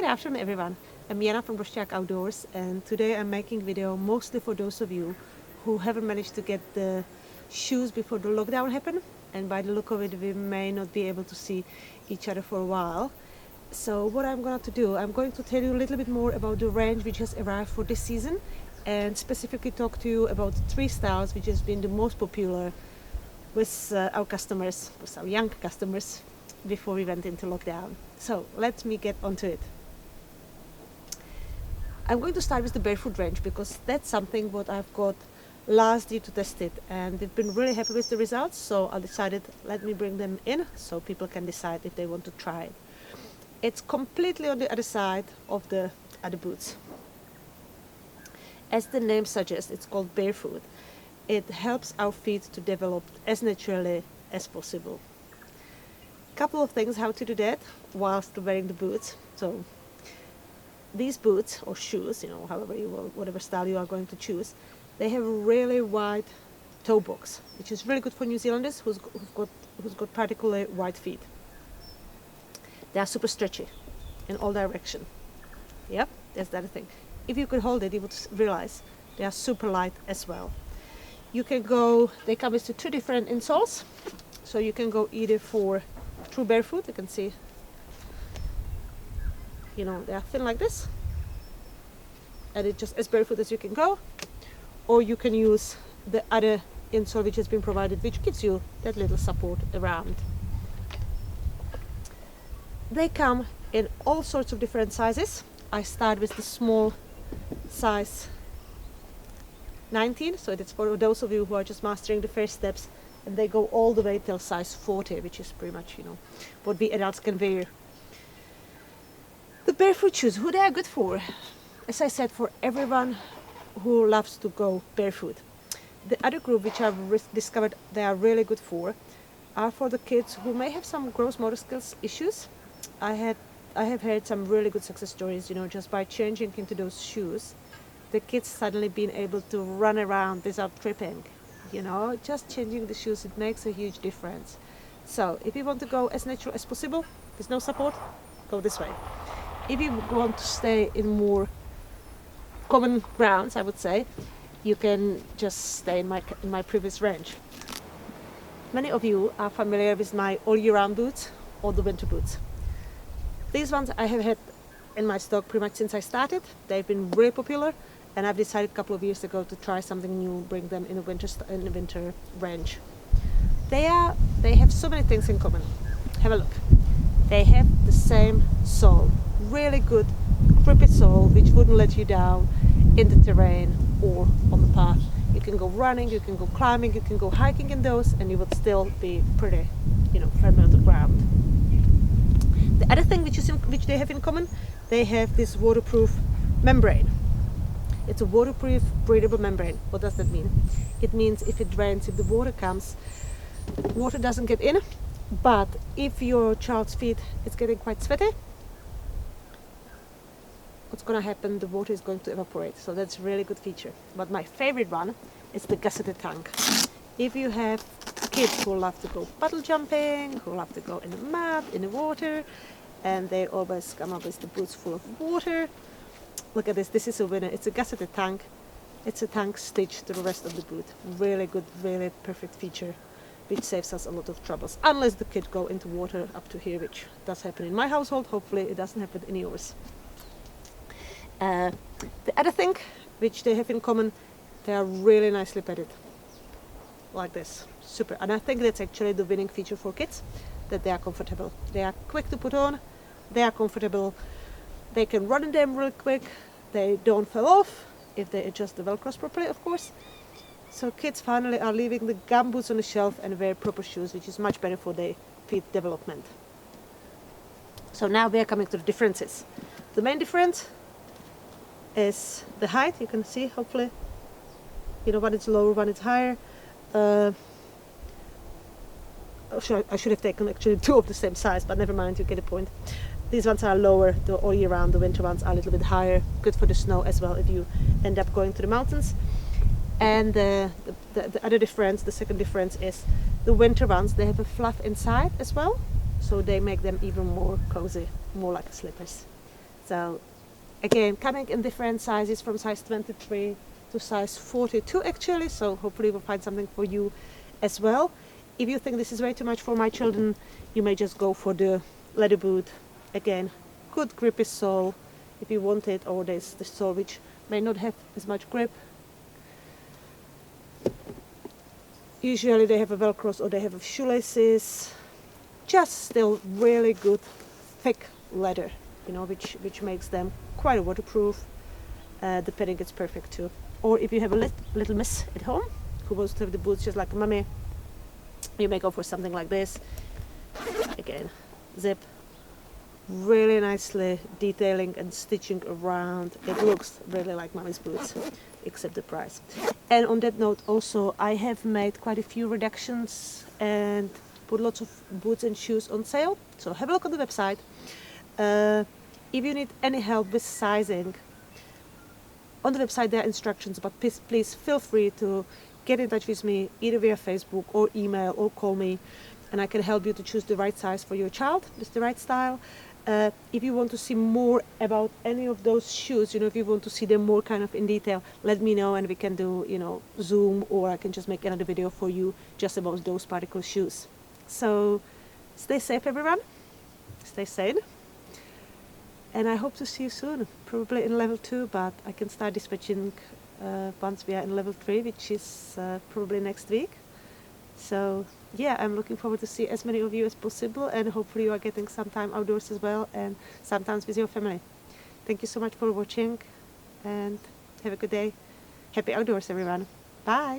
Good afternoon everyone, I'm Yana from Rostak Outdoors, and today I'm making a video mostly for those of you who haven't managed to get the shoes before the lockdown happened, and by the look of it we may not be able to see each other for a while. So what I'm going to do, I'm going to tell you a little bit more about the range which has arrived for this season, and specifically talk to you about the 3 styles which has been the most popular with our customers, with our young customers, before we went into lockdown. So let me get onto it. I'm going to start with the barefoot range because that's something what I've got last year to test it, and we've been really happy with the results, so I decided let me bring them in so people can decide if they want to try it. It's completely on the other side of the other boots. As the name suggests, it's called barefoot. It helps our feet to develop as naturally as possible. Couple of things how to do that whilst wearing the boots. So these boots or shoes, however you will, whatever style you are going to choose, they have a really wide toe box, which is really good for New Zealanders who's got particularly wide feet. They are super stretchy in all direction. Yep, that's the other thing. If you could hold it, you would realize they are super light as well. You can go, they come with 2 different insoles, so you can go either for true barefoot, you can see, they are thin like this, and it's just as barefoot as you can go, or you can use the other insole which has been provided, which gives you that little support around. They come in all sorts of different sizes. I start with the small size 19, so that's for those of you who are just mastering the first steps, and they go all the way till size 40, which is pretty much what we adults can wear. The barefoot shoes, who they are good for? As I said, for everyone who loves to go barefoot. The other group which I've discovered they are really good for are for the kids who may have some gross motor skills issues. I have heard some really good success stories, just by changing into those shoes, the kids suddenly being able to run around without tripping. Just changing the shoes, it makes a huge difference. So if you want to go as natural as possible with no support, go this way. If you want to stay in more common grounds, I would say, you can just stay in my previous range. Many of you are familiar with my all year round boots or the winter boots. These ones I have had in my stock pretty much since I started. They've been really popular, and I've decided a couple of years ago to try something new, bring them in the winter range. They have so many things in common. Have a look. They have the same sole, really good grippy sole, which wouldn't let you down in the terrain or on the path. You can go running, you can go climbing, you can go hiking in those, and you would still be pretty, firmly on the ground. The other thing which they have in common, they have this waterproof membrane. It's a waterproof, breathable membrane. What does that mean? It means if it rains, if the water comes, water doesn't get in, but if your child's feet is getting quite sweaty, what's going to happen? The water is going to evaporate. So that's a really good feature. But my favorite one is the gusseted tank. If you have kids who love to go puddle jumping, who love to go in the mud, in the water, and they always come up with the boots full of water, look at this. This is a winner. It's a gusseted tank. It's a tank stitched to the rest of the boot. Really good, really perfect feature, which saves us a lot of troubles. Unless the kid go into water up to here, which does happen in my household. Hopefully it doesn't happen in yours. The other thing which they have in common, they are really nicely padded. Like this. Super. And I think that's actually the winning feature for kids, that they are comfortable. They are quick to put on. They are comfortable. They can run in them real quick. They don't fall off if they adjust the velcros properly, of course. So kids finally are leaving the gum boots on the shelf and wear proper shoes, which is much better for their feet development. So now we are coming to the differences. The main difference is the height. You can see, hopefully, one is lower, one is higher. I should have taken actually 2 of the same size, but never mind, you get the point. These ones are lower all year round. The winter ones are a little bit higher, good for the snow as well if you end up going to the mountains. And the other difference, the second difference, is the winter ones, they have a fluff inside as well, so they make them even more cozy, more like slippers. So again, coming in different sizes from size 23 to size 42 actually, so hopefully we'll find something for you as well. If you think this is way too much for my children, you may just go for the leather boot. Again, good grippy sole if you want it, or there's the sole which may not have as much grip. Usually they have a velcros or they have shoelaces. Just still really good thick leather, you know, which makes them quite waterproof. The padding is perfect too. Or if you have a little miss at home who wants to have the boots just like mommy, you may go for something like this. Again, zip, really nicely detailing and stitching around. It looks really like mommy's boots, except the price. And on that note also, I have made quite a few reductions and put lots of boots and shoes on sale, so have a look on the website. If you need any help with sizing, on the website there are instructions, but please feel free to get in touch with me either via Facebook or email or call me, and I can help you to choose the right size for your child with the right style. If you want to see more about any of those shoes, you know, if you want to see them more kind of in detail, let me know and we can do, you know, Zoom, or I can just make another video for you just about those particular shoes. So stay safe everyone, stay sane, and I hope to see you soon, probably in level 2, but I can start dispatching once we are in level 3, which is probably next week. So yeah, I'm looking forward to see as many of you as possible, and hopefully you are getting some time outdoors as well, and sometimes with your family. Thank you so much for watching, and have a good day. Happy outdoors everyone. Bye.